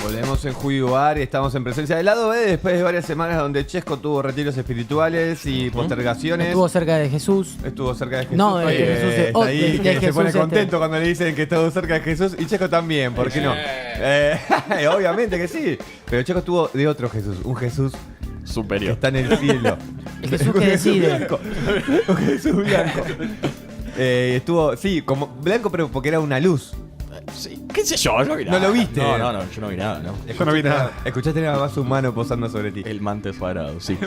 Volvemos en Jugar y estamos en presencia del lado B después de varias semanas donde Chesco tuvo retiros espirituales y postergaciones. Estuvo cerca de Jesús. Estuvo cerca de Jesús. No, de Jesús. Está ahí, de que se Jesús pone contento cuando le dicen que estuvo cerca de Jesús. Y Chesco también, ¿por qué no? Obviamente que sí. Pero Chesco estuvo de otro Jesús, un Jesús superior. Que está en el cielo. El Jesús que decide. Un Jesús blanco. Estuvo, sí, como blanco, pero porque era una luz. Sí, qué sé yo, no vi nada. ¿No lo viste? No, yo no vi nada, ¿no? Yo no vi nada. Escuchaste nada más un mano posando sobre ti. El manto cuadrado, sí.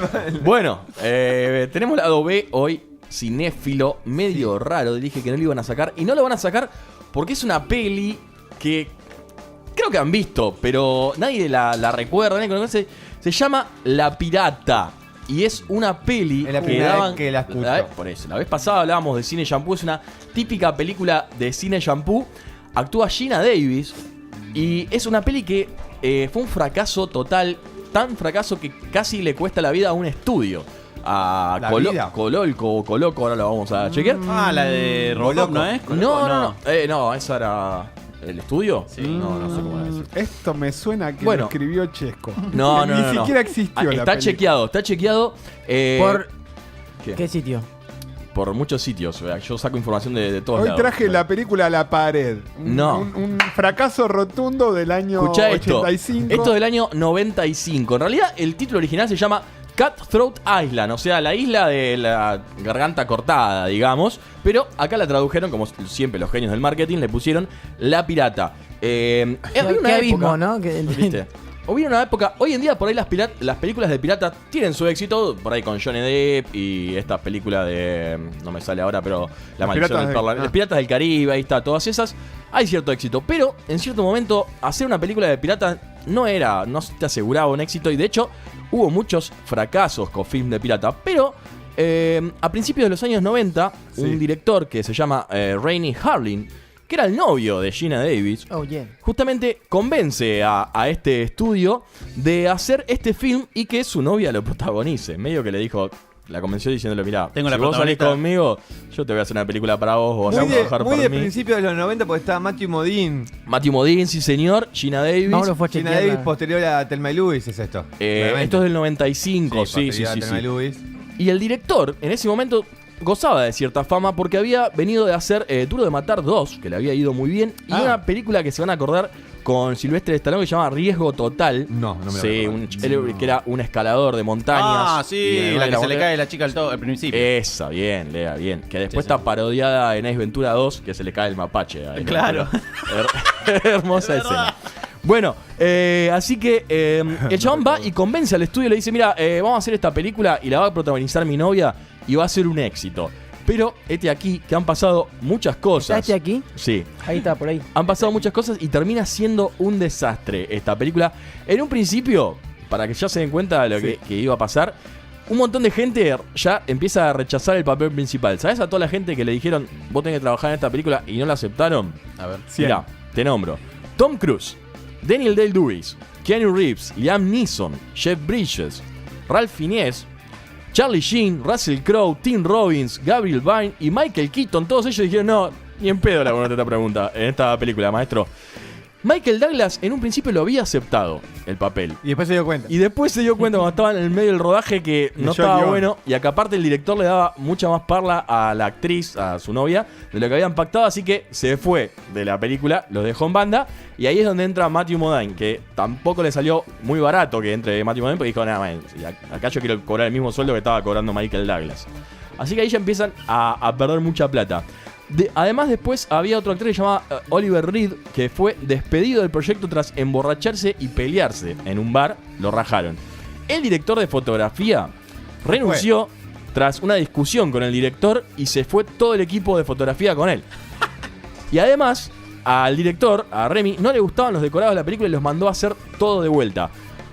Bueno, tenemos lado B hoy, cinéfilo, medio raro. Dije que no lo iban a sacar. Y no lo van a sacar porque es una peli que creo que han visto, pero nadie la recuerda, nadie conoce. Se llama La Pirata. Y es una peli es la que daban que la escucho. Por eso, la vez pasada hablábamos de Cine Shampoo. Es una típica película de Cine Shampoo. Actúa Geena Davis. Y es una peli que fue un fracaso total. Tan fracaso que casi le cuesta la vida a un estudio. A Coloco, ahora lo vamos a chequear. La de Robocop, ¿no es? No, esa era... ¿El estudio? Sí. No sé cómo era eso. Esto me suena que lo escribió Chesco. No. Ni siquiera existió la Está chequeado. ¿Por qué sitio? Por muchos sitios. Yo saco información de todos Hoy lados. traje la película La Pared. Un fracaso rotundo del año Escuchá 85. Esto es del año 95. En realidad, el título original se llama Cutthroat Island, o sea, la isla de la garganta cortada, digamos. Pero acá la tradujeron, como siempre los genios del marketing, le pusieron La Pirata. Qué abismo, ¿no? ¿Viste? Hubo una época, hoy en día por ahí las películas de pirata tienen su éxito, por ahí con Johnny Depp y esta película de, no me sale ahora, pero La Maldición del Parlamento, Los Piratas del Caribe, ahí está, todas esas, hay cierto éxito, pero en cierto momento hacer una película de pirata no te aseguraba un éxito y de hecho hubo muchos fracasos con films de pirata, pero a principios de los años 90, un director que se llama Rennie Harlin, que era el novio de Geena Davis, justamente convence a este estudio de hacer este film y que su novia lo protagonice. Medio que le dijo, la convenció diciéndole, mirá, si vos salís conmigo, yo te voy a hacer una película para vos, vos vas a trabajar para mí. Muy de principio de los 90 porque estaba Matthew Modine. Matthew Modine, sí señor, Geena Davis. Geena Davis posterior a Thelma y Louise es esto. Esto es del 95, sí. Y el director, en ese momento... gozaba de cierta fama porque había venido de hacer Duro de Matar 2, que le había ido muy bien, y una película que se van a acordar con Sylvester Stallone que se llama Riesgo Total. No me él que era un escalador de montañas. La que se le cae la chica al principio. Esa, bien, Lea, bien. Que después está parodiada en Ace Ventura 2, que se le cae el mapache. Ahí, claro. Hermosa escena. Bueno, así que el chabón va y convence al estudio y le dice, mira, vamos a hacer esta película y la va a protagonizar mi novia y va a ser un éxito. Pero aquí, que han pasado muchas cosas. ¿Está aquí? Sí. Ahí está, por ahí. Han pasado muchas cosas y termina siendo un desastre esta película. En un principio, para que ya se den cuenta de lo que iba a pasar, un montón de gente ya empieza a rechazar el papel principal. ¿Sabes a toda la gente que le dijeron, vos tenés que trabajar en esta película y no la aceptaron? A ver. Mirá, te nombro. Tom Cruise, Daniel Day-Lewis, Keanu Reeves, Liam Neeson, Jeff Bridges, Ralph Fiennes, Charlie Sheen, Russell Crowe, Tim Robbins, Gabriel Byrne y Michael Keaton. Todos ellos dijeron, no, ni en pedo la contesta esta pregunta en esta película, maestro. Michael Douglas en un principio lo había aceptado el papel. Y después se dio cuenta. Cuando estaba en el medio del rodaje que no estaba bueno. Y acá aparte el director le daba mucha más parla a la actriz, a su novia, de lo que habían pactado. Así que se fue de la película, los dejó en banda. Y ahí es donde entra Matthew Modine, que tampoco le salió muy barato que entre Matthew Modine, porque dijo, nada, acá yo quiero cobrar el mismo sueldo que estaba cobrando Michael Douglas. Así que ahí ya empiezan a perder mucha plata. Además después había otro actor que se llamaba Oliver Reed, que fue despedido del proyecto tras emborracharse y pelearse en un bar. Lo rajaron. El director de fotografía renunció tras una discusión con el director y se fue todo el equipo de fotografía con él. Y además al director, a Remy, no le gustaban los decorados de la película y los mandó a hacer todo de vuelta.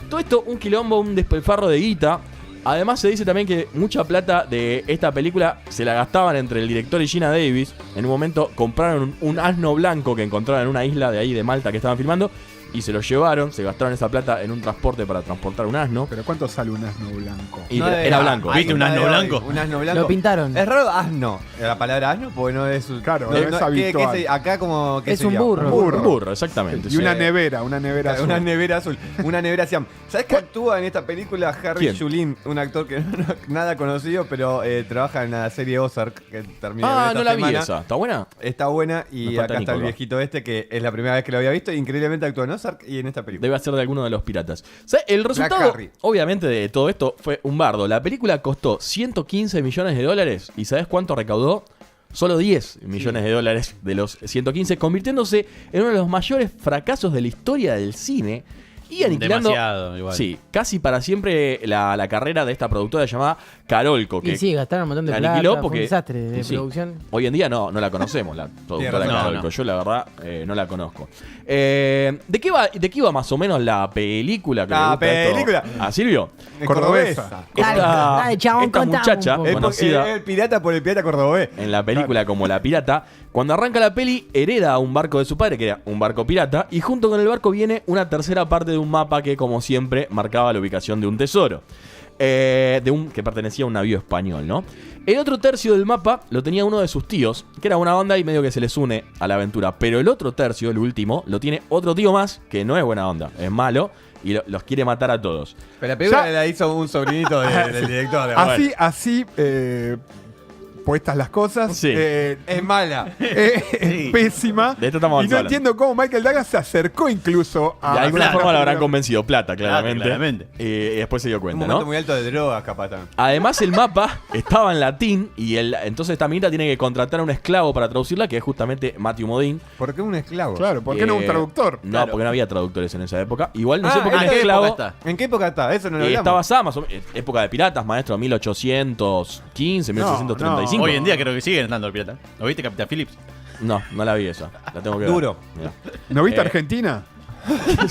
Todo esto un quilombo, un despilfarro de guita. Además se dice también que mucha plata de esta película se la gastaban entre el director y Geena Davis. En un momento compraron un asno blanco que encontraron en una isla de ahí de Malta que estaban filmando y se lo llevaron, se gastaron esa plata en un transporte para transportar un asno. ¿Pero cuánto sale un asno blanco? Y era blanco. ¿Viste un asno blanco? Un asno blanco. Lo pintaron. Es raro asno. La palabra asno, porque no es. Claro, no es habitual. acá como. ¿qué Es un sería? burro. Un burro, exactamente. Y una Sí. nevera azul. Una nevera azul. Una nevera Siam. ¿Sabes que actúa en esta película Harry ¿Quién? Shulin? Un actor que nada conocido, pero trabaja en la serie Ozark, que termina Ah, esta no la vi semana. esa. ¿Está buena? Está buena Me y falta acá está el Nicola. viejito este, que es la primera vez que lo había visto. Increíblemente actúa en Ozark y en esta película. Debe ser de alguno de los piratas. ¿Sabes? El resultado, Harry. obviamente, de todo esto fue un bardo. La película costó 115 millones de dólares. ¿Y sabes cuánto recaudó? Solo 10 millones de dólares de los 115, convirtiéndose en uno de los mayores fracasos de la historia del cine y aniquilando Demasiado, igual. sí, casi para siempre la carrera de esta productora llamada Carolco, que Y sí, gastaron un montón de la plata. aniquiló Fue porque un desastre de sí, producción. hoy en día no la conocemos, la productora de razón. Carolco. No. Yo la verdad no la conozco. ¿De qué iba más o menos la película? Que La le gusta esto película. a Silvio. Cordobesa. Dale, chabón, Esta contame muchacha un poco. conocida El pirata por el pirata cordobés. en la película como La Pirata, cuando arranca la peli hereda un barco de su padre, que era un barco pirata, y junto con el barco viene una tercera parte de un mapa que, como siempre, marcaba la ubicación de un tesoro. Que pertenecía a un navío español, ¿no? El otro tercio del mapa lo tenía uno de sus tíos, que era una onda y medio que se les une a la aventura. Pero el otro tercio, el último, lo tiene otro tío más, que no es buena onda, es malo, y los quiere matar a todos. Pero la película Ya- la hizo un sobrinito del director. de Así puestas las cosas. Sí. Es mala. Es pésima. De esto estamos y no hablando. entiendo cómo Michael Douglas se acercó incluso a. De alguna plata. forma lo habrán convencido, plata, claramente. claramente. Y después se dio Un cuenta, momento ¿no? muy alto de drogas, capaz también. Además, el mapa estaba en latín y entonces esta minita tiene que contratar a un esclavo para traducirla, que es justamente Matthew Modine. ¿Por qué un esclavo? Claro, ¿por qué no un traductor? No, Claro. porque no había traductores en esa época. Igual no sé Ah, por qué ¿en un qué esclavo. época está? ¿En qué época está? Eso no lo Está hablamos. basada más o menos época de piratas, maestro, 1815, 1835. Hoy en día creo que siguen estando el pirata. ¿Lo viste, Capitán Phillips? No la vi esa. La tengo que ver. Duro. Mirá. ¿No viste Argentina?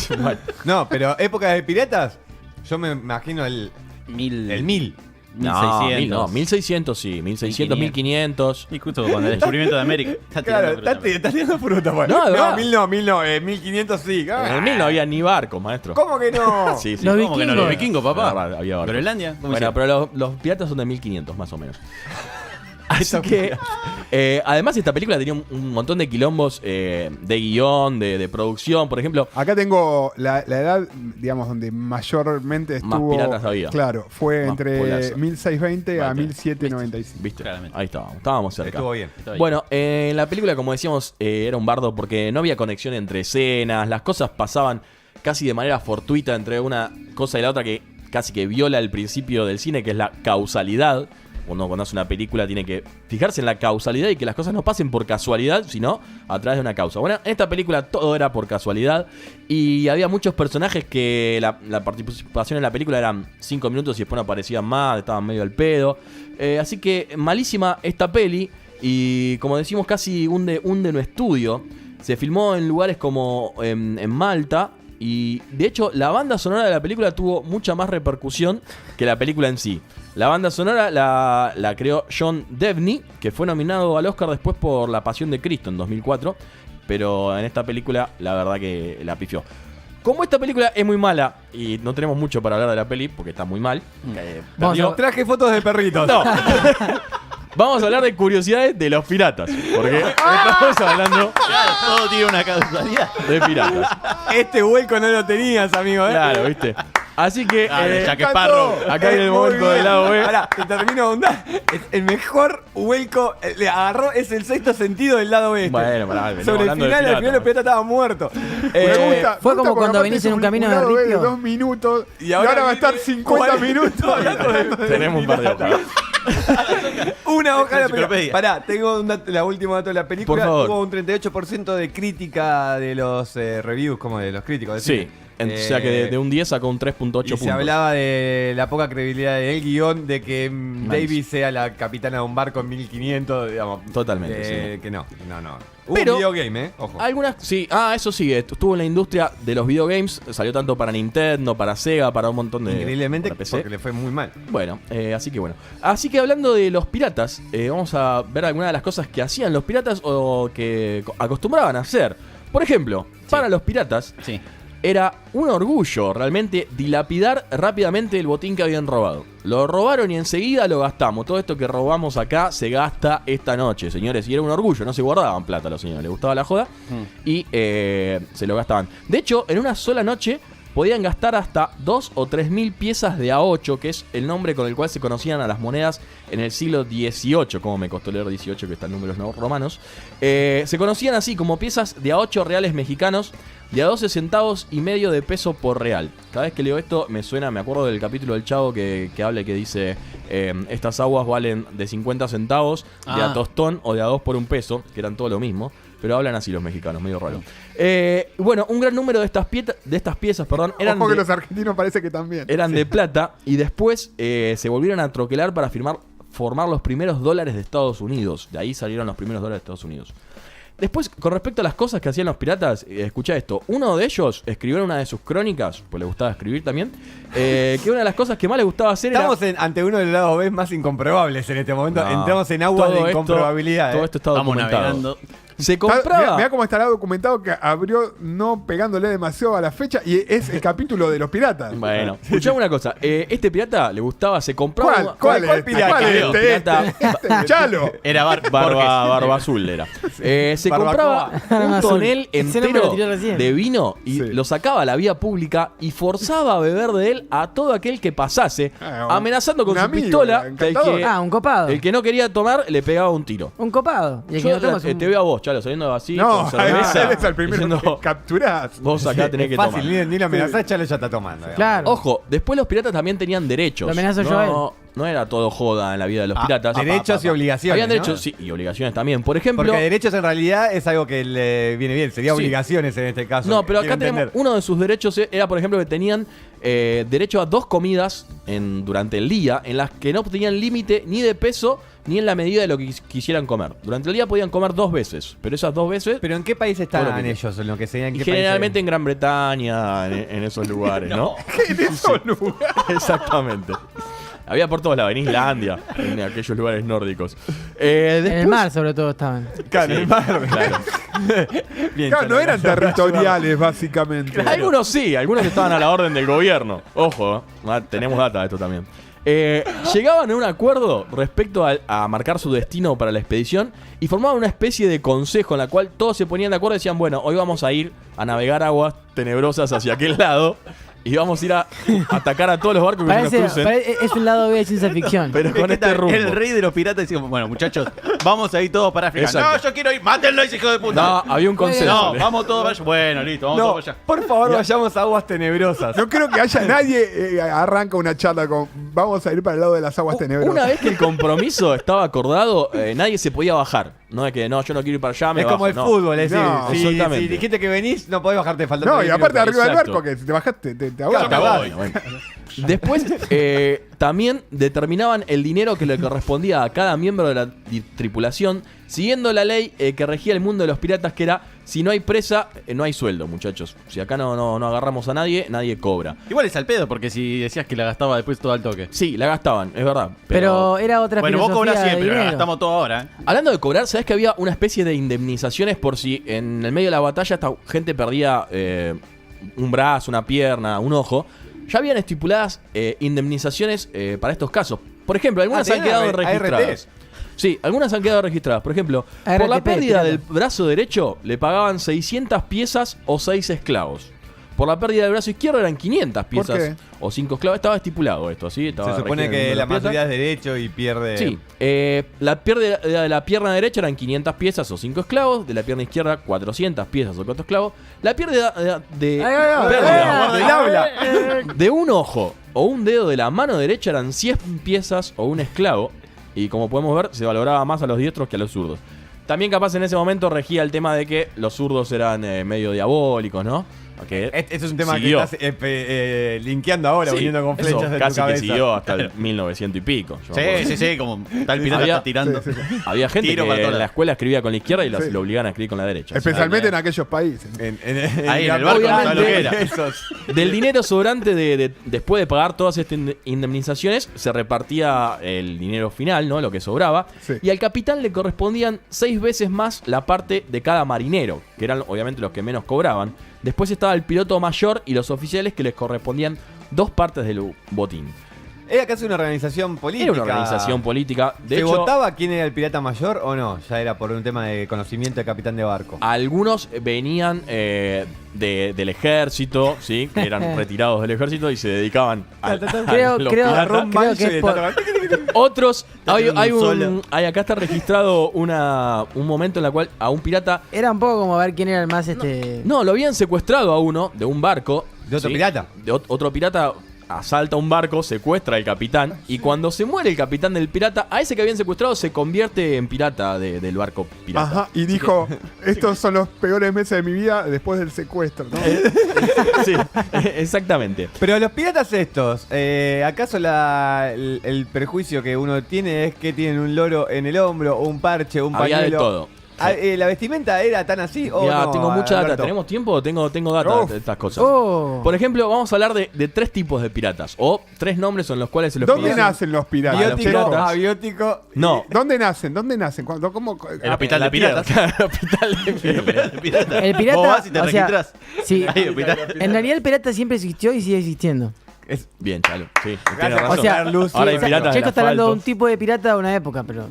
Bueno, No, pero época de piratas, yo me imagino el 1000. no, 1600. 1600 sí, 1600, 1500. Y justo con el descubrimiento de América. Está Claro, tirando fruta. estás tirando fruta, pues. No, de verdad. 1000 no, 1500 sí. En el 1000 no había ni barcos, maestro. ¿Cómo que no? Sí, sí. Los ¿Cómo que no? Los vikingos, papá. La verdad, había barcos. ¿Groenlandia? ¿Cómo Bueno, hicieron? pero los piratas son de 1500 más o menos. Así que, además esta película tenía un montón de quilombos de guión, de producción, por ejemplo. Acá tengo la edad, digamos, donde mayormente Más estuvo. piratas había. Claro, fue Más entre población. 1620 a Vale. 1795. ¿Viste? Claramente. Ahí estábamos cerca. Estuvo bien. Está bien. Bueno, en la película, como decíamos, era un bardo porque no había conexión entre escenas, las cosas pasaban casi de manera fortuita entre una cosa y la otra, que casi que viola el principio del cine, que es la causalidad. Cuando hace una película tiene que fijarse en la causalidad y que las cosas no pasen por casualidad, sino a través de una causa. Bueno, en esta película todo era por casualidad y había muchos personajes que la participación en la película eran 5 minutos y después no aparecían más, estaban medio al pedo. Así que malísima esta peli y, como decimos, casi hunde un estudio. Se filmó en lugares como en Malta. Y de hecho la banda sonora de la película tuvo mucha más repercusión que la película en sí. La banda sonora la creó John Debney, que fue nominado al Oscar después por La Pasión de Cristo en 2004. Pero en esta película la verdad que la pifió. Como esta película es muy mala y no tenemos mucho para hablar de la peli porque está muy mal, perdió. Traje fotos de perritos. No. Vamos a hablar de curiosidades de los piratas. Porque estamos hablando Claro, todo tiene una causalidad. de piratas. Este vuelco no lo tenías, amigo, ¿eh? Claro, ¿viste? Así que Dale, Jack encantó. Sparrow. acá viene el Muy momento bien. del lado B. Pará, te termino de ahondar. Es el mejor vuelco. Le agarró, es el sexto sentido del lado oeste. Bueno, pará, venimos Sobre el hablando de final, al piratas, final los piratas estaban muertos. Me gusta, fue me gusta como porque cuando aparte venís es en un camino de lado B ripio. 2 minutos Y y ahora va a estar viene 50 40 minutos hablando de Tenemos un par de hojas. Una hoja de la película. Enciclopedia. Pará, tengo la última dato de la película. Por favor. Tuvo un 38% de crítica de los reviews, como de los críticos. de Sí, cine. o sea que de un 10 sacó un 3.8 Y puntos. se hablaba de la poca credibilidad del guión, de que Davis sea la capitana de un barco en 1500, digamos. Totalmente, sí. Que no. Hubo Pero- un videogame, Ojo. Algunas, sí, eso sí, estuvo en la industria de los videogames, salió tanto para Nintendo, para Sega, para un montón de... Increíblemente, para PC. porque le fue muy mal. Bueno, así que bueno. Así que hablando de los piratas, vamos a ver algunas de las cosas que hacían los piratas o que acostumbraban a hacer. Por ejemplo, para los piratas, Sí. era un orgullo realmente dilapidar rápidamente el botín que habían robado. Lo robaron y enseguida lo gastamos. Todo esto que robamos acá se gasta esta noche, señores. Y era un orgullo, no se guardaban plata a los señores. Les gustaba la joda y se lo gastaban. De hecho, en una sola noche podían gastar hasta 2 o 3 mil piezas de A8, que es el nombre con el cual se conocían a las monedas en el siglo XVIII, como me costó leer 18, que están números romanos. Se conocían así como piezas de A8 reales mexicanos, de a 12 centavos y medio de peso por real. Cada vez que leo esto me acuerdo del capítulo del Chavo que habla y que dice estas aguas valen de 50 centavos, de a tostón o de a 2 por un peso, que eran todo lo mismo. Pero hablan así los mexicanos, medio raro. Bueno, un gran número de estas piezas, eran Ojo que los argentinos parece que también. Eran de plata y después se volvieron a troquelar para formar los primeros dólares de Estados Unidos. De ahí salieron los primeros dólares de Estados Unidos. Después, con respecto a las cosas que hacían los piratas, escuchá esto. Uno de ellos escribió en una de sus crónicas, pues le gustaba escribir también, que una de las cosas que más le gustaba hacer Estamos ante uno de los lados B más incomprobables en este momento. Entramos en agua de incomprobabilidad. Todo esto está documentado. Navegando. Se compraba. Mirá cómo estará documentado que abrió no pegándole demasiado a la fecha y es el capítulo de los piratas. Bueno, escuchame una cosa. Este pirata le gustaba, se compraba. ¿Cuál pirata? ¿Cuál es Pirata. este, Chalo. Era Barba azul era. Se compraba un tonel entero de vino y lo sacaba a la vía pública y forzaba a beber de él a todo aquel que pasase, amenazando con su pistola un copado. el que no quería tomar le pegaba un tiro. Un copado. Y el que no toma Te veo a vos, Chalo, saliendo así No, con cerveza. él es el primero diciendo, que capturás. vos acá tenés que Fácil, tomar. ni la amenazás, Chalo ya está tomando. digamos. Claro. Ojo, después los piratas también tenían derechos. Lo amenazo yo a él. No era todo joda en la vida de los piratas. Derechos y obligaciones. Habían ¿no? derechos, sí, y obligaciones también. Por ejemplo. Porque derechos en realidad es algo que le viene bien. Sería Sí. obligaciones en este caso. No, pero acá quiero tenemos entender. uno de sus derechos era, por ejemplo, que tenían derecho a 2 comidas durante el día en las que no tenían límite ni de peso ni en la medida de lo que quisieran comer. Durante el día podían comer 2 veces, pero esas 2 veces... ¿Pero en qué país Todo estaban lo que- ellos? En lo que serían, Y ¿qué generalmente países? en Gran Bretaña, en esos lugares, ¿no? En esos lugares. Exactamente. Había por todos lados, en Islandia, en aquellos lugares nórdicos. En el Después- mar, sobre todo, estaban. Claro, en el mar. Claro. Bien, Claro, no Chalo, eran gracias. territoriales, básicamente. Algunos sí, algunos estaban a la orden del gobierno. Ojo, tenemos data de esto también. Llegaban a un acuerdo respecto a marcar su destino para la expedición y formaban una especie de consejo en la cual todos se ponían de acuerdo y decían, bueno, hoy vamos a ir a navegar aguas tenebrosas hacia aquel lado y vamos a ir a atacar a todos los barcos que se nos crucen. Es un lado B de ciencia ficción. Pero con este rumbo. El rey de los piratas decía, bueno, muchachos, vamos a ir todos para África. Exacto. No, yo quiero ir, mátenlo, ese hijo de puta. No, había un consenso. No, vamos todos para allá. Bueno, listo, vamos todos No, para allá. por favor, vayamos a aguas tenebrosas. No creo que haya nadie arranca una charla con vamos a ir para el lado de las aguas tenebrosas. Una vez que el compromiso estaba acordado, nadie se podía bajar. No es que no, yo no quiero ir para allá, me Es como bajo, el no. fútbol, es decir, No, exactamente. si dijiste que venís, no podés bajarte faltando. No, y 20 aparte minutos. arriba del Exacto. barco, que si te bajaste, te ahogas. Claro, Yo me voy. voy. Bueno. Después también determinaban el dinero que le correspondía a cada miembro de la tripulación, siguiendo la ley que regía el mundo de los piratas, que era, si no hay presa, no hay sueldo, muchachos. Si acá no agarramos a nadie, nadie cobra. Igual es al pedo, porque si decías que la gastaba después todo al toque. Sí, la gastaban, es verdad. Pero era otra Bueno, vos filosofía cobrás de siempre, la dinero. gastamos todo ahora, ¿eh? Hablando de cobrar, ¿sabés que había una especie de indemnizaciones por si en el medio de la batalla esta gente perdía un brazo, una pierna, un ojo? Ya habían estipuladas indemnizaciones para estos casos. Por ejemplo, algunas han ¿tenían quedado ART? registradas. Sí, algunas han quedado registradas. Por ejemplo, por la ARTP, pérdida pirata. del brazo derecho le pagaban 600 piezas o 6 esclavos. Por la pérdida del brazo izquierdo eran 500 piezas qué? o 5 esclavos. Estaba estipulado esto, ¿sí? Estaba Se supone regido en el que la mundo de los mayoría piratas. es derecho y pierde. Sí, la pérdida de la pierna derecha eran 500 piezas o 5 esclavos, de la pierna izquierda 400 piezas o 4 esclavos. La pérdida pérdida del habla. de un ojo o un dedo de la mano derecha eran 100 piezas o un esclavo, y como podemos ver se valoraba más a los diestros que a los zurdos. También capaz en ese momento regía el tema de que los zurdos eran medio diabólicos, ¿no? Que Este es un tema siguió. que estás linkeando ahora, Sí, uniendo con eso flechas de tu casi que cabeza. siguió hasta el 1900 y pico. Yo me Sí, acuerdo. sí, sí, como tal pirata Había- está tirando. Había gente Tiro para que todos en la lados. escuela escribía con la izquierda y Sí. lo obligaban a escribir con la derecha. Especialmente en aquellos países. Ahí en el la- barco, no sabes lo que era. Esos. Del dinero sobrante después de pagar todas estas indemnizaciones, se repartía el dinero final, ¿no? Lo que sobraba. Sí. Y al capitán le correspondían 6 veces más la parte de cada marinero, que eran obviamente los que menos cobraban. Después estaba estaba el piloto mayor y los oficiales que les correspondían 2 partes del botín. Era casi una organización política. Era una organización política. De ¿Se hecho, votaba quién era el pirata mayor o no? Ya era por un tema de conocimiento de capitán de barco. algunos venían del ejército, ¿sí? Que eran retirados del ejército y se dedicaban a Creo los que piratas. es por- Otros, hay un solo. acá está registrado un momento en el cual a un pirata, era un poco como ver quién era el más no, lo habían secuestrado a uno de un barco. ¿De otro ¿sí? pirata? De otro pirata asalta un barco, secuestra al capitán y cuando se muere el capitán del pirata, a ese que habían secuestrado se convierte en pirata del barco pirata. Ajá, y dijo, estos son los peores meses de mi vida después del secuestro, ¿no? Sí, exactamente. Pero los piratas estos, ¿acaso el perjuicio que uno tiene es que tienen un loro en el hombro, o un parche, un Había pañuelo? de todo. ¿La vestimenta era tan así o Mirá, no, tengo mucha data. Alberto? ¿Tenemos tiempo? Tengo data Uf. de estas cosas. Oh. Por ejemplo, vamos a hablar de 3 tipos de piratas. O 3 nombres en los cuales se los ¿Dónde piratas- nacen los piratas? los Biótico, piratas. abiótico. No. ¿Dónde nacen? ¿Cómo? El hospital de La tierra, piratas. claro, el hospital de piratas. El pirata, Vos vas y te o sea, registrás. sí, Ahí, el pirata. en realidad el pirata siempre existió y sigue existiendo. Bien, Chalo. Sí, tiene Gracias razón. O sea, por dar luz. Ahora hay O sea, piratas del Checo está hablando de un asfalto. tipo de pirata de una época, pero...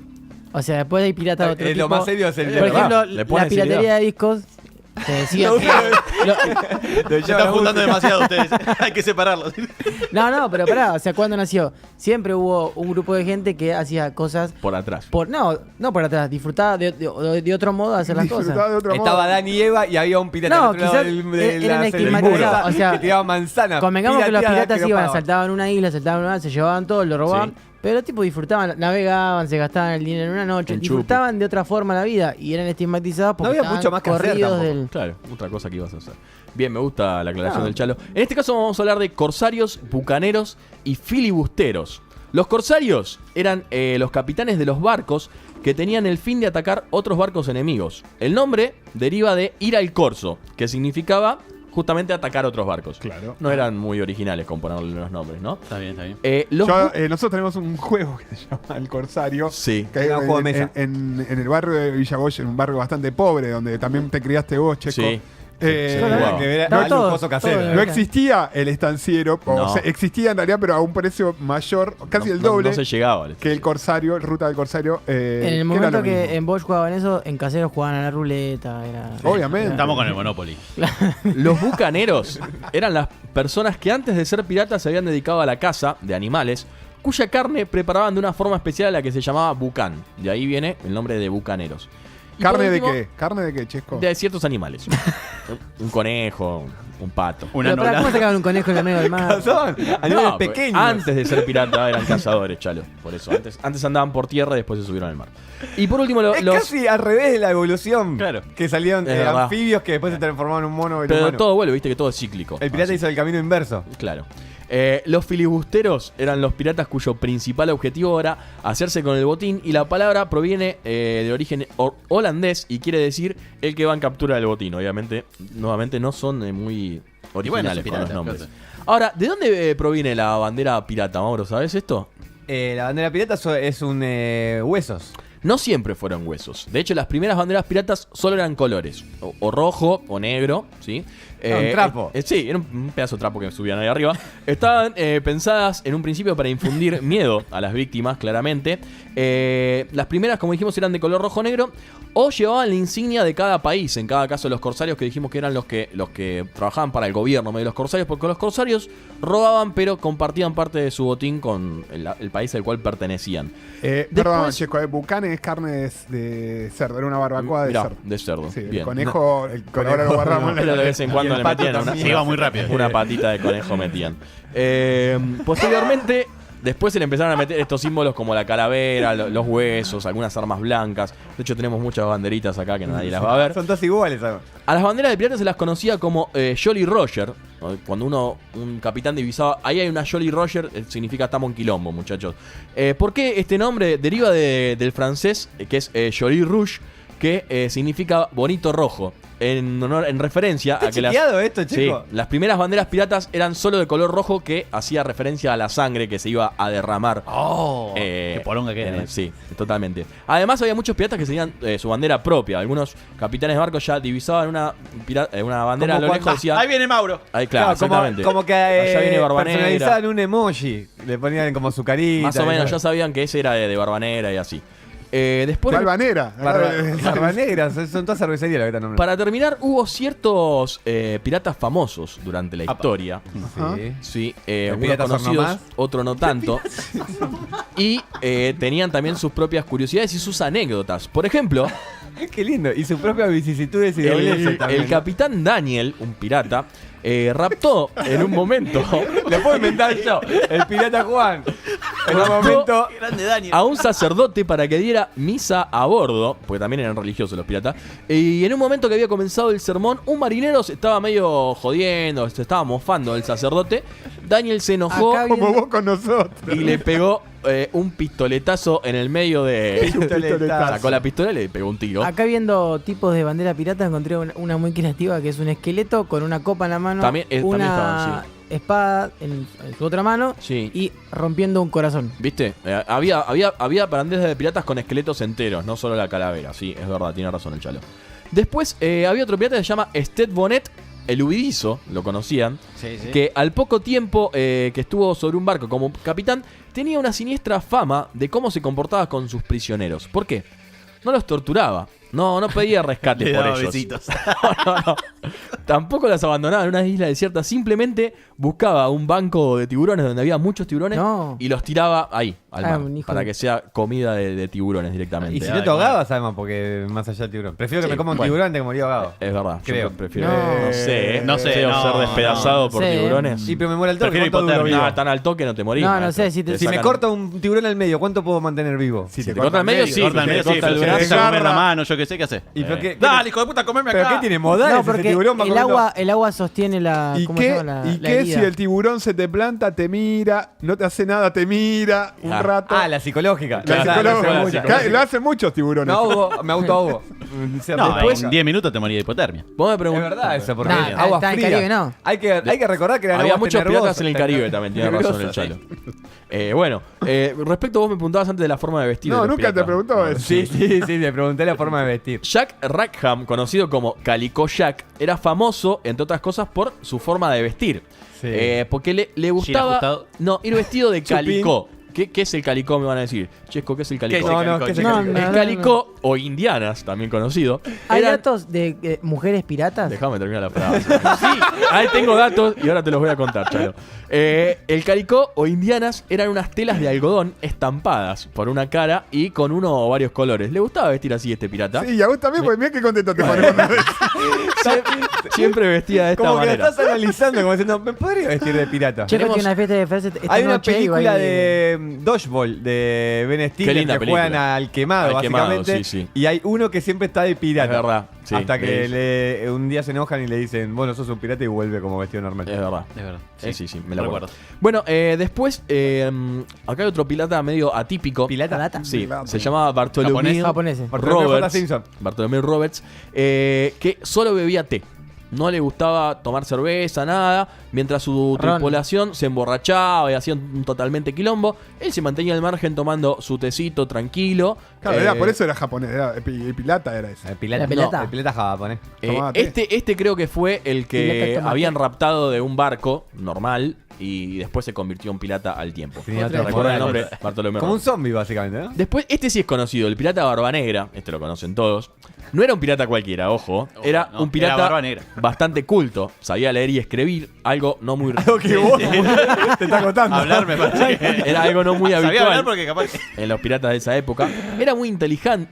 O sea, después hay piratas de otro tipo. Lo más serio es el de Por verdad. ejemplo, Le ponen la piratería seriedad. de discos. Se decía que- Se están juntando demasiado ustedes. Hay que separarlos. No, pero pará, o sea, ¿cuándo nació? Siempre hubo un grupo de gente que hacía cosas Por atrás. no por atrás, disfrutaba de otro modo de hacer las Disfrutaba cosas. de otro Estaba modo. Adán y Eva y había un pirata No, al otro lado quizás de eran la estigmatizados, celda o sea, que tiraba manzanas. Convengamos que los pirateadas piratas no iban, pagaban. saltaban una isla, saltaban una, se llevaban todo, lo robaban. Sí. Pero los tipos disfrutaban, navegaban, se gastaban el dinero en una noche, En disfrutaban de otra forma la vida y eran estigmatizados porque No había estaban mucho más que hacer corridos tampoco. del... Claro, otra cosa que ibas a hacer. Bien, me gusta la aclaración del Chalo. En este caso vamos a hablar de corsarios, bucaneros y filibusteros. Los corsarios eran los capitanes de los barcos que tenían el fin de atacar otros barcos enemigos. El nombre deriva de ir al corso, que significaba justamente atacar otros barcos. Claro. No eran muy originales con ponerle los nombres, ¿no? Está bien, está bien. Nosotros tenemos un juego que se llama El Corsario. Sí. Que hay Era un juego de mesa. en el barrio de Villagoy, en un barrio bastante pobre, donde también te criaste vos, Checo. Sí. Eh, Sí, Nada wow. que ver, No, no, todo, lujoso casero. todo. No existía el estanciero, No. o sea, existía en realidad, pero a un precio mayor, casi el doble No se llegaba. al que el Corsario, Ruta del Corsario. En el era momento lo que mismo. en Bosch jugaban eso, en caseros jugaban a la ruleta. Obviamente. Estamos con el Monopoly. Los bucaneros eran las personas que antes de ser piratas se habían dedicado a la caza de animales, cuya carne preparaban de una forma especial a la que se llamaba bucán. De ahí viene el nombre de bucaneros. Y por ¿Carne de último, qué? ¿Carne de qué, Chesco? De ciertos animales. Un conejo, un pato. Una Pero, ¿cómo nola. sacaban un conejo en el medio del mar? Son animales No, pequeños. Antes de ser pirata eran cazadores, Chalo. Por eso. Antes andaban por tierra y después se subieron al mar. Y por último, Es casi al revés de la evolución. Claro. Que salieron Es verdad. anfibios que después se transformaban en un mono en Pero humano. todo vuelve, viste que todo es cíclico. El pirata Así. hizo el camino inverso. Claro. Los filibusteros eran los piratas cuyo principal objetivo era hacerse con el botín y la palabra proviene de origen holandés y quiere decir el que va en captura del botín. Obviamente, nuevamente no son muy originales son con los piratas, nombres. claro. Ahora, ¿de dónde proviene la bandera pirata, Mauro? ¿Sabes esto? La bandera pirata es un huesos. No siempre fueron huesos. De hecho, las primeras banderas piratas solo eran colores. O rojo o negro, ¿sí? Un trapo. Sí, era un pedazo de trapo que subían ahí arriba. Estaban pensadas en un principio para infundir miedo a las víctimas, claramente. Las primeras, como dijimos, eran de color rojo-negro o llevaban la insignia de cada país. En cada caso, los corsarios, que dijimos que eran los que trabajaban para el gobierno medio de los corsarios, porque los corsarios robaban, pero compartían parte de su botín con el país al cual pertenecían. Perdón, Después- Checo, bucanes es carne de cerdo, era una barbacoa de Mirá, cerdo. de cerdo. Sí, el Bien. conejo, por ahora lo guardamos en Pero la de vez en cuando Y el le pato metían una, también. Se iba muy rápido. una patita de conejo metían. Posteriormente, después se le empezaron a meter estos símbolos como la calavera, los huesos, algunas armas blancas. De hecho, tenemos muchas banderitas acá que nadie las va a ver. Son todas iguales. ¿sabes? A las banderas de piratas se las conocía como Jolly Roger. Cuando un capitán divisaba, ahí hay una Jolly Roger, significa estamos en quilombo, muchachos. ¿Por qué este nombre? Deriva del francés, que es Jolly Rouge, que significa bonito rojo. En referencia a que esto, chico? las primeras banderas piratas eran solo de color rojo, que hacía referencia a la sangre que se iba a derramar. ¡Oh! ¡Qué poronga que era! Sí, totalmente. Además había muchos piratas que tenían su bandera propia. Algunos capitanes de barcos ya divisaban una bandera a lo lejos, decía... ¡Ahí viene Mauro! Ahí, claro, exactamente. Como que Allá viene Barbanera. personalizaban un emoji. Le ponían como su carita. Más o menos, ya sabían que ese era de Barbanera y así. Después, Balvanera. Barbanegra, son todas cervecerías lo que están nombrando. para terminar, hubo ciertos piratas famosos durante la historia. Sí. Sí, ¿El algunos pirata conocidos, Sornomás? otros no tanto. Y tenían también sus propias curiosidades y sus anécdotas. Por ejemplo, Qué lindo. Y sus propias vicisitudes y dobleces también. el capitán Daniel, un pirata, raptó en un momento Lo puedo inventar yo. El pirata Juan. En un Raptó momento. ¡Grande Daniel! a un sacerdote para que diera misa a bordo, porque también eran religiosos los piratas. Y en un momento que había comenzado el sermón, un marinero se estaba medio jodiendo, se estaba mofando del sacerdote. Daniel se enojó Acá Como vos con nosotros. y le pegó un pistoletazo en el medio de... Pistoletazo. Sacó la pistola y le pegó un tiro. Acá viendo tipos de bandera pirata encontré una muy creativa que es un esqueleto con una copa en la mano, También una estaban, espada en su otra mano Sí. y rompiendo un corazón. ¿Viste? Había banderas de piratas con esqueletos enteros, no solo la calavera. Sí, es verdad, tiene razón el chalo. Después había otro pirata que se llama Sted Bonnet, el huidizo, lo conocían, Sí, sí. que al poco tiempo que estuvo sobre un barco como capitán, tenía una siniestra fama de cómo se comportaba con sus prisioneros. ¿Por qué? No los torturaba. No pedía rescate Le por daba ellos. besitos. No. Tampoco las abandonaba en una isla desierta. Simplemente buscaba un banco de tiburones donde había muchos tiburones No. y los tiraba ahí, al mar, un hijo para de- que sea comida de tiburones directamente. Y si Ay, no te ahogabas, además, porque más allá del tiburón. Prefiero que Sí, me coma un bueno. tiburón antes que morir ahogado. Es verdad. Creo. Yo prefiero. No. No sé. No sé, o no, ser despedazado por no sé. tiburones. Y pero me muero al toque. Prefiero ¿Cuánto duro hipotermia. vivo? No, tan al toque no te morís. No, no maestro. sé, si te- Te Si me sacan- corta un tiburón al medio, ¿cuánto puedo mantener vivo? Si te corta el medio, sí. Corta el Si medio, te sí, corta el pero si brazo. te comer la agarra- mano, yo qué sé, ¿qué hace? ¿Y pero qué- Dale, hijo de puta, comeme acá. ¿Pero qué tiene modales No, ese porque tiburón? Va el comiendo- agua sostiene la. ¿Y ¿Cómo se qué, llama? La y qué si herida. el tiburón se te planta, te mira, no te hace nada, te mira un rato? La psicológica. La Claro, psicóloga- la mucha. psicóloga. Lo hacen muchos tiburones. Me ahogo, me autoahogo. No, Después- en 10 minutos te morí de hipotermia. Vos me Es preguntás. verdad eso, porque Nah, agua está en fría. Caribe, no. Hay que recordar que eran Había aguas muchos tenebrosas. piratas en el Caribe también, tiene razón el Tenebrosas. chalo. Bueno, respecto, vos me preguntabas antes de la forma de vestir. No, de los nunca te piratas. preguntó eso. Sí, le pregunté la forma de vestir. Jack Rackham, conocido como Calico Jack, era famoso, entre otras cosas, por su forma de vestir. Sí. Porque le gustaba ajustado. ir vestido de Chupín. calicó. ¿Qué es el calicó? Me van a decir. Chesco, ¿qué es el calicó? ¿Qué es el No, calicó, ¿qué es chico? el No, El calicó, o indianas, también conocido. ¿Hay eran- datos de mujeres piratas? Déjame terminar la frase. Sí, ahí tengo datos y ahora te los voy a contar, Chalo. El calicó o indianas eran unas telas de algodón estampadas por una cara y con uno o varios colores. ¿Le gustaba vestir así este pirata? Sí, y a vos también, porque mira qué contento te pones cuando ves. Siempre vestía de esta Como que lo manera. estás analizando, como diciendo, ¿me podría vestir de pirata? Checo Tenemos- tiene una fiesta de frase esta Hay una noche y película baile- de Dodgeball de Ben Qué Stiller linda que película. juegan al quemado, Al quemado, básicamente. sí, sí. Y hay uno que siempre está de pirata. Es verdad, sí, Hasta que es. un día se enojan y le dicen, bueno, sos un pirata y vuelve como vestido normal. Es verdad. Es verdad. Sí, me lo recuerdo. acuerdo. Bueno, después, acá hay otro pirata medio atípico. ¿Pirata? Sí, Pirata. se llamaba Bartolomé Japoneses. Bartolomé J. Roberts. Simpson. Bartolomé Roberts, que solo bebía té. No le gustaba tomar cerveza, nada. Mientras su Ron. tripulación se emborrachaba y hacía un totalmente quilombo, él se mantenía al margen tomando su tecito tranquilo. Claro, era, por eso era japonés, el pilata era ese. El pirata. ¿La pelota? No, el pirata japonés. Tomate. Este creo que fue el que Pirata tomate. habían raptado de un barco normal y después se convirtió en pirata al tiempo. Tenía Otra otro ¿Recuerdan el poder. nombre? Bartolomé Como un Roberts. zombie, básicamente, ¿no? Después, este sí es conocido, el pirata Barba Negra. Este lo conocen todos. No era un pirata cualquiera, ojo. Era no, un pirata era Barba Negra. bastante culto. Sabía leer y escribir, algo no muy... Que vos te está contando. Hablar me parece que... Era algo no muy Sabía hablar habitual porque capaz... en los piratas de esa época. Era muy inteligente.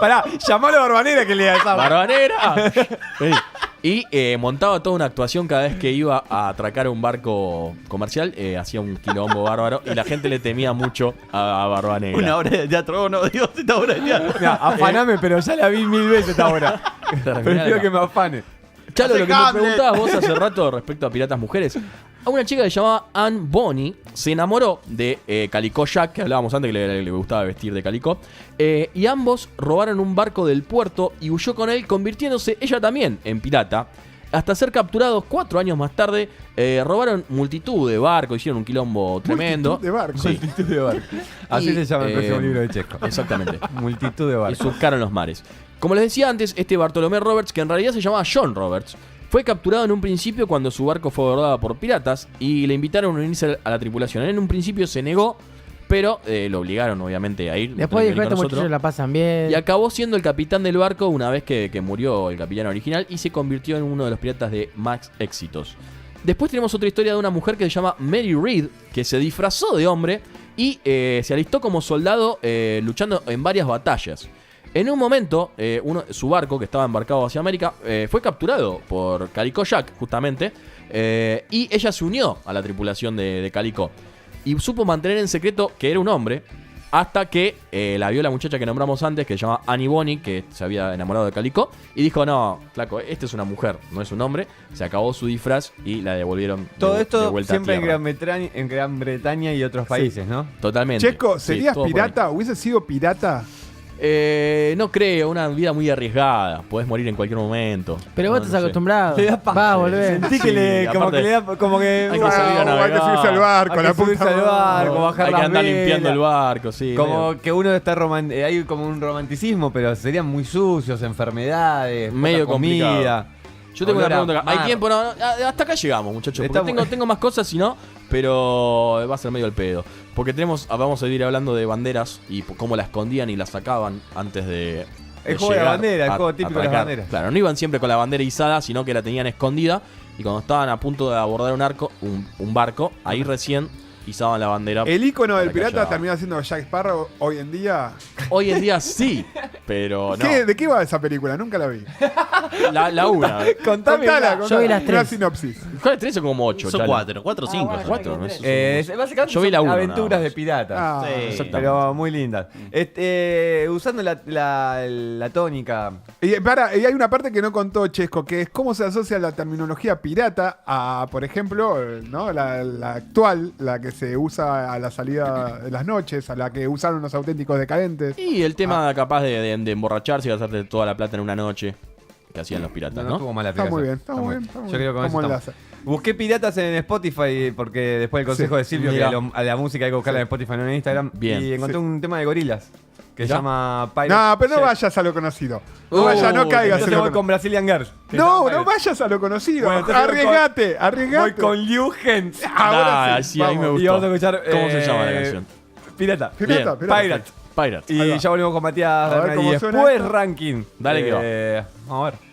Pará, llamalo a Barbanera que lea esa. ¡Barba Negra! Sí. Y montaba toda una actuación cada vez que iba a atracar un barco comercial. Hacía un quilombo bárbaro y la gente le temía mucho a Barba Negra. Una obra de teatro, no, Dios, esta obra de teatro. Mira, afaname, pero ya la vi 1000 veces esta hora. Prefiero que me afane. Chalo, Hace lo que me Hamlet. preguntabas vos hace rato respecto a piratas mujeres. a una chica que se llamaba Anne Bonny se enamoró de Calico Jack, que hablábamos antes, que le gustaba vestir de Calico, y ambos robaron un barco del puerto y huyó con él, convirtiéndose ella también en pirata. Hasta ser capturados 4 años más tarde, robaron multitud de barcos, hicieron un quilombo tremendo. Multitud de barcos. Sí. Multitud de barcos. Así Y, se llama el próximo libro de Checo. Exactamente. Multitud de Y barcos. surcaron los mares. Como les decía antes, este Bartolomé Roberts, que en realidad se llamaba John Roberts, fue capturado en un principio cuando su barco fue abordado por piratas y le invitaron a unirse a la tripulación. Él en un principio se negó, pero lo obligaron obviamente a ir. Después Tenía que dijo, ir estos con muchachos nosotros. la pasan bien. Y acabó siendo el capitán del barco una vez que murió el capitán original y se convirtió en uno de los piratas de más éxitos. Después tenemos otra historia de una mujer que se llama Mary Read, que se disfrazó de hombre y se alistó como soldado luchando en varias batallas. En un momento, su barco, que estaba embarcado hacia América, fue capturado por Calico Jack, justamente, y ella se unió a la tripulación de Calico. Y supo mantener en secreto que era un hombre, hasta que la vio la muchacha que nombramos antes, que se llama Annie Bonny, que se había enamorado de Calico, y dijo, no, flaco, esta es una mujer, no es un hombre. Se acabó su disfraz y la devolvieron Todo de esto vuelta a siempre en tierra. Gran Bretaña y otros países, ¿no? Totalmente. Checo, Sí, ¿serías todo por ahí. pirata? ¿Hubiese sido pirata? No creo, una vida muy arriesgada. Podés morir en cualquier momento. Pero vos No, estás no sé. acostumbrado. Le da paja. Va a volver. Sentí que Sí, le, como aparte- que le da, como que... Hay que salir a Hay navegar. que subirse al barco, Hay la que subirse puta al madre. barco, bajar Hay que las andar velas. limpiando el barco, sí. Como que uno está hay como un romanticismo, pero serían muy sucios, enfermedades, Medio poca comida. complicado. Yo tengo una Olor a pregunta acá. ¿Hay mar. tiempo? No, hasta acá llegamos, muchachos. Porque Estamos- tengo más cosas, si no, pero va a ser medio el pedo. Porque vamos a ir hablando de banderas y cómo la escondían y la sacaban antes de. El de juego de la llegar bandera, el a- juego típico de las atracar. banderas. Claro, no iban siempre con la bandera izada, sino que la tenían escondida. Y cuando estaban a punto de abordar un barco, ahí recién izaban la bandera. El ícono del para que pirata haya- terminó siendo Jack Sparrow hoy en día. Hoy en día sí, pero no. ¿De qué va esa película? Nunca la vi. La una. Contala, Yo vi las una tres. sinopsis. ¿Cuál tres o como 8? Son 4 o 5. bueno, Cuatro, yo ¿no? vi Es- tres. Básicamente Yo vi la son uno, aventuras nada más. de piratas. Ah, Sí. Exactamente. Pero muy lindas. Usando la tónica. Y hay una parte que no contó Chesco, que es cómo se asocia la terminología pirata a, por ejemplo, ¿no? la actual, la que se usa a la salida de las noches, a la que usaron los auténticos decadentes. Y el tema capaz de emborracharse y gastarte toda la plata en una noche que hacían los piratas, No ¿no? estuvo mala Está aplicación. muy bien, está muy bien. está muy Yo creo que con bien. eso ¿Cómo estamos. enlaza? Busqué piratas en Spotify porque después del consejo Sí. de Silvio Mirá. que a la música hay que buscarla en Spotify, no en Instagram. Bien. Y encontré Sí. un tema de gorilas que se Mirá. llama Pirate No, pero no Chef. vayas a lo conocido. No vayas, no caigas en Entonces lo voy con Brazilian Girls. que se No, llama no Pirate. vayas a lo conocido. Bueno, entonces Arriesgate, Voy arriesgate. con Liu Hens. Ahora Ah, sí, sí, a mí me vamos. gustó. Y vamos a escuchar. ¿Cómo se llama la canción? Pirata. Pirata, Bien. pirata. Pirate. Pirate. Y Ahí va. ya volvemos con Matías A ver Bernal. cómo Y suena después esto. ranking. Dale que va. Vamos a ver.